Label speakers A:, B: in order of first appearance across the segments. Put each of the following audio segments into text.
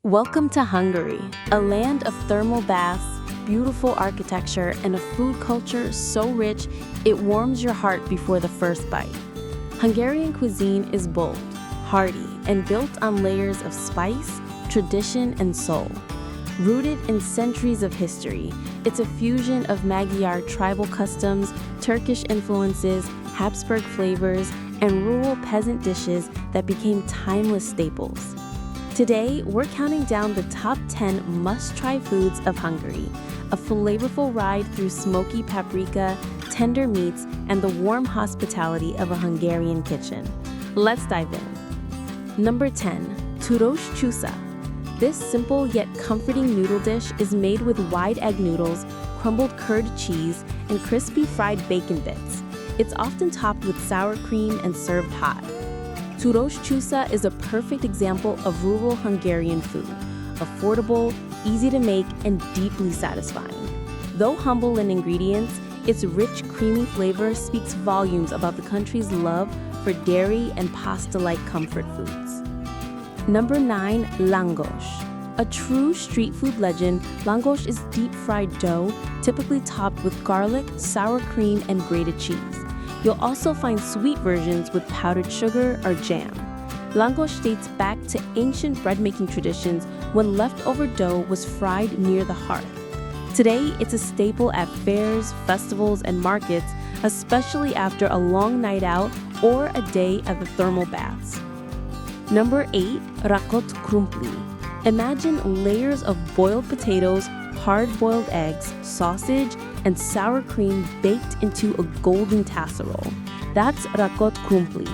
A: Welcome to Hungary, a land of thermal baths, beautiful architecture, and a food culture so rich it warms your heart before the first bite. Hungarian cuisine is bold, hearty, and built on layers of spice, tradition, and soul. Rooted in centuries of history, it's a fusion of Magyar tribal customs, Turkish influences, Habsburg flavors, and rural peasant dishes that became timeless staples. Today, we're counting down the top 10 must-try foods of Hungary, a flavorful ride through smoky paprika, tender meats, and the warm hospitality of a Hungarian kitchen. Let's dive in. Number 10. Totet Gapsa. This simple yet comforting noodle dish is made with wide egg noodles, crumbled curd cheese, and crispy fried bacon bits. It's often topped with sour cream and served hot. Totet Gapsa is a perfect example of rural Hungarian food, affordable, easy to make, and deeply satisfying. Though humble in ingredients, its rich, creamy flavor speaks volumes about the country's love for dairy and pasta-like comfort foods. Number 9. Lángos. A true street food legend, Lángos is deep-fried dough, typically topped with garlic, sour cream, and grated cheese. You'll also find sweet versions with powdered sugar or jam. Lángos dates back to ancient bread-making traditions when leftover dough was fried near the hearth. Today, it's a staple at fairs, festivals, and markets, especially after a long night out or a day at the thermal baths. Number 8. Rakotki. Imagine layers of boiled potatoes, hard-boiled eggs, sausage, and sour cream baked into a golden casserole. That's Rakotki.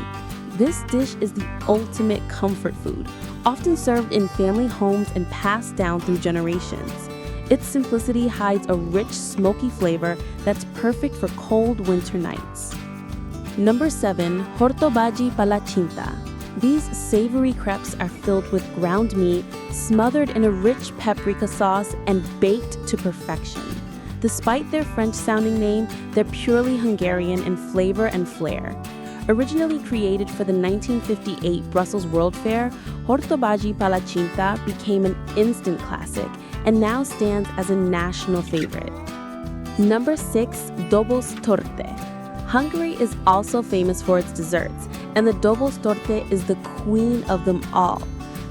A: This dish is the ultimate comfort food, often served in family homes and passed down through generations. Its simplicity hides a rich, smoky flavor that's perfect for cold winter nights. Number 7. Hortobaji palacinta. These savory crepes are filled with ground meat, smothered in a rich paprika sauce, and baked to perfection. Despite their French-sounding name, they're purely Hungarian in flavor and flair. Originally created for the 1958 Brussels World Fair, Hortobaji palacinta became an instant classic and now stands as a national favorite. Number 6. Dobos Torte. Hungary is also famous for its desserts, and the Dobos Torte is the queen of them all.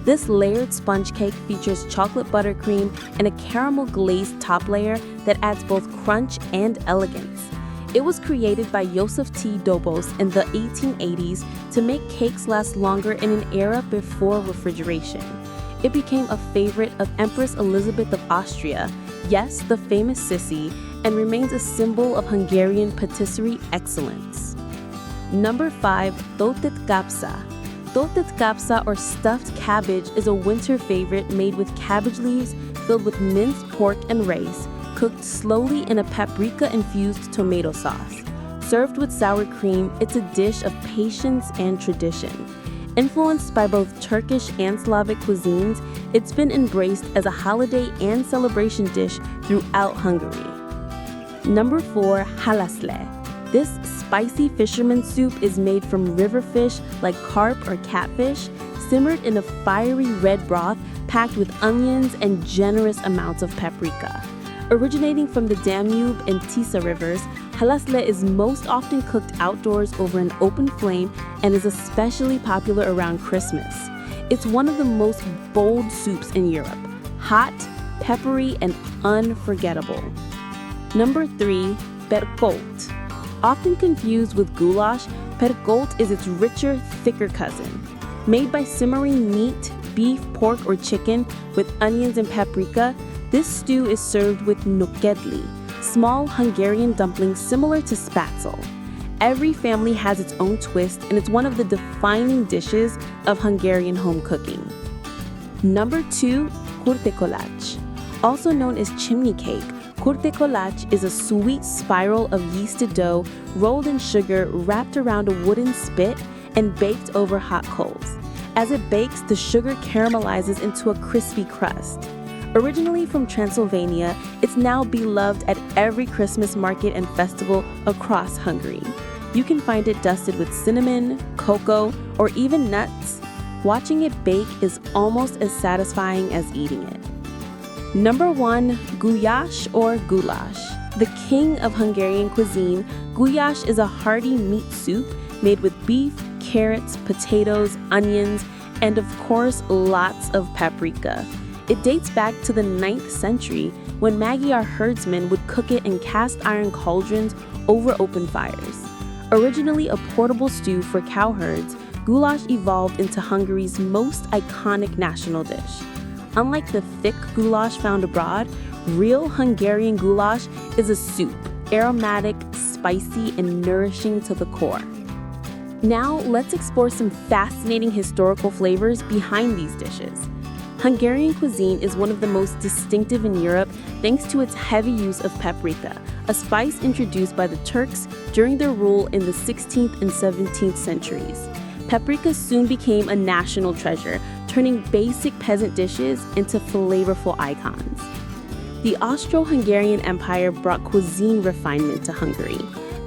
A: This layered sponge cake features chocolate buttercream and a caramel glazed top layer that adds both crunch and elegance. It was created by Joseph T. Dobos in the 1880s to make cakes last longer in an era before refrigeration. It became a favorite of Empress Elizabeth of Austria, yes, the famous Sissy, and remains a symbol of Hungarian patisserie excellence. Number 5. Toted Gapsa. Toted Gapsa, or stuffed cabbage, is a winter favorite made with cabbage leaves filled with minced pork and rice, cooked slowly in a paprika-infused tomato sauce. Served with sour cream, it's a dish of patience and tradition. Influenced by both Turkish and Slavic cuisines, it's been embraced as a holiday and celebration dish throughout Hungary. Number 4. Halasle. This spicy fisherman soup is made from river fish like carp or catfish, simmered in a fiery red broth packed with onions and generous amounts of paprika. Originating from the Danube and Tisa rivers, Halasle is most often cooked outdoors over an open flame and is especially popular around Christmas. It's one of the most bold soups in Europe, hot, peppery, and unforgettable. Number 3. Pörkölt. Often confused with goulash, Pörkölt is its richer, thicker cousin. Made by simmering meat, beef, pork, or chicken with onions and paprika, this stew is served with nokedli, small Hungarian dumplings similar to spatzel. Every family has its own twist, and it's one of the defining dishes of Hungarian home cooking. Number 2. Kürtőskalács. Also known as chimney cake, Kürtőskalács is a sweet spiral of yeasted dough rolled in sugar, wrapped around a wooden spit, and baked over hot coals. As it bakes, the sugar caramelizes into a crispy crust. Originally from Transylvania, it's now beloved at every Christmas market and festival across Hungary. You can find it dusted with cinnamon, cocoa, or even nuts. Watching it bake is almost as satisfying as eating it. Number 1, Gulyás or goulash. The king of Hungarian cuisine, Gulyás is a hearty meat soup made with beef, carrots, potatoes, onions, and of course, lots of paprika. It dates back to the 9th century when Magyar herdsmen would cook it in cast iron cauldrons over open fires. Originally a portable stew for cowherds, goulash evolved into Hungary's most iconic national dish. Unlike the thick goulash found abroad, real Hungarian goulash is a soup, aromatic, spicy, and nourishing to the core. Now, let's explore some fascinating historical flavors behind these dishes. Hungarian cuisine is one of the most distinctive in Europe thanks to its heavy use of paprika, a spice introduced by the Turks during their rule in the 16th and 17th centuries. Paprika soon became a national treasure, turning basic peasant dishes into flavorful icons. The Austro-Hungarian Empire brought cuisine refinement to Hungary.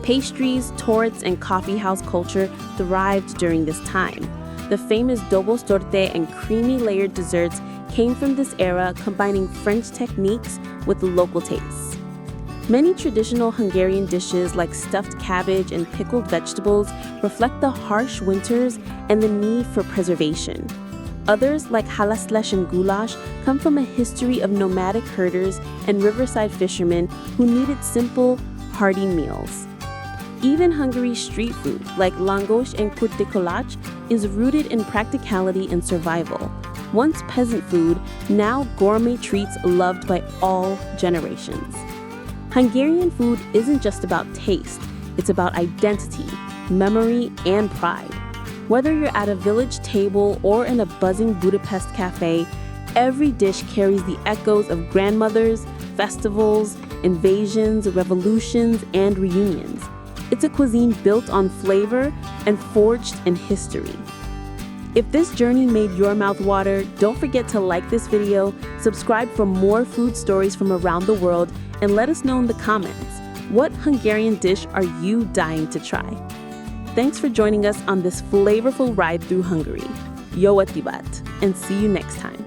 A: Pastries, tortes, and coffeehouse culture thrived during this time. The famous Dobos Torte and creamy layered desserts came from this era, combining French techniques with local tastes. Many traditional Hungarian dishes like stuffed cabbage and pickled vegetables reflect the harsh winters and the need for preservation. Others, like Halasle and Goulash, come from a history of nomadic herders and riverside fishermen who needed simple, hearty meals. Even Hungary's street food, like Lángos and Kürtőskalács, is rooted in practicality and survival. Once peasant food, now gourmet treats loved by all generations. Hungarian food isn't just about taste, it's about identity, memory, and pride. Whether you're at a village table or in a buzzing Budapest cafe, every dish carries the echoes of grandmothers, festivals, invasions, revolutions, and reunions. It's a cuisine built on flavor and forged in history. If this journey made your mouth water, don't forget to like this video, subscribe for more food stories from around the world, and let us know in the comments, what Hungarian dish are you dying to try? Thanks for joining us on this flavorful ride through Hungary. Jó étvágyat, and see you next time.